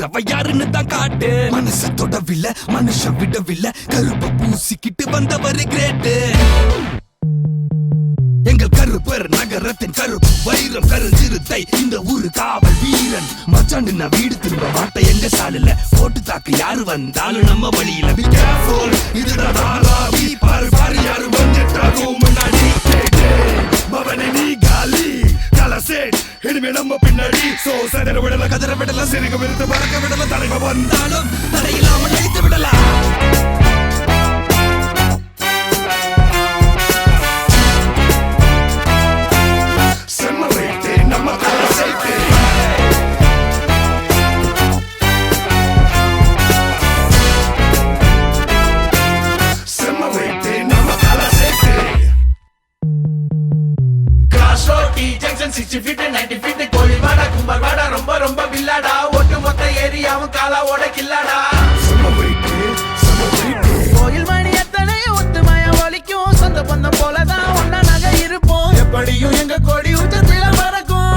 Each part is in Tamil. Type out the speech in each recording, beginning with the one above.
அடிக்கிறவ யாருன்னு தான் காட்டு. மனச தொடவில்லை மனுஷ விடவில்லை கருப்ப பூசிக்கிட்டு வந்தவர் கிரேட்டு. எங்கள் கருப்பர் நகரத்தின் கருப்பு வைரம் கருஞ்சிறுத்தை இந்த ஊரு காவல் வீரன். மச்சாண்டு நான் வீடு திரும்ப மாட்டேன் எங்க சாலில போட்டு தாக்கு யாரு வந்தாலும் நம்ம வழியில. Be careful இதுதான் தாராவி பாரு பாரு யாரு வந்துட்டாரோ முன்னாடி. மவனே நீ காலி கலசேட் இனிமே நம்ம பின்னாடி. சோ சதற விடல கதற விடல சிறுக விருது பறக்க விடல தலைவ வந்தாலும் தடையில்லாமல் அழித்து விடலாம். ஜங்ஷன் 60 feet 90 feet கோழிவாடா கும்பர்வாடா ரொம்ப ரொம்ப வில்லாடா. ஒட்டு மொத்த ஏரியாவும் காலாவோட கில்லாடா. கோயில் மணி எத்தனை ஒத்துமைய ஒலிக்கும் சொந்த பந்தம் போலதான் ஒன்னா நகை இருப்போம். எப்படியும் எங்க கொடி உச்சத்தில பறக்கும்.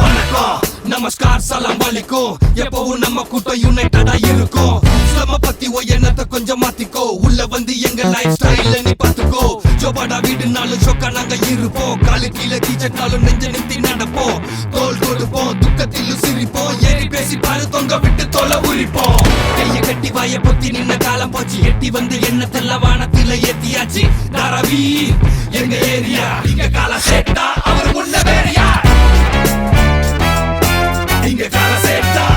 வணக்கம் நமஸ்கார் சலாம் வலிக்கும் எப்பவும் நம்ம கூட்டம் யுனைட்டடா இருக்கும். நம்ம பத்தி எண்ணத்தை கொஞ்சம் மாத்திக்கோ உள்ள வந்து எங்க லைஃப் ஸ்டைல நீ பாத்துக்கோ. ஜோபாடா வீடுனாலும் சொக்கா நாங்க இருப்போம். காலு கீழே கீச்சட்டாலும் நெஞ்ச நிறுத்தி நடப்போம். தோல் கொடுப்போம் துக்கத்திலும் சிரிப்போம். ஏறி பேசி பாரு தொங்க விட்டு தோலை உரிப்போம். கைய கட்டி வாய பொத்தி நின்ன காலம் போச்சு. எட்டி வந்து எண்ணத்தெல்லாம் வானத்தில ஏத்தியாச்சு. தாராவி எங்க ஏரியா இங்க கால சேட்டா அவர் முன்ன வேறியா. இங்க கால சேட்டா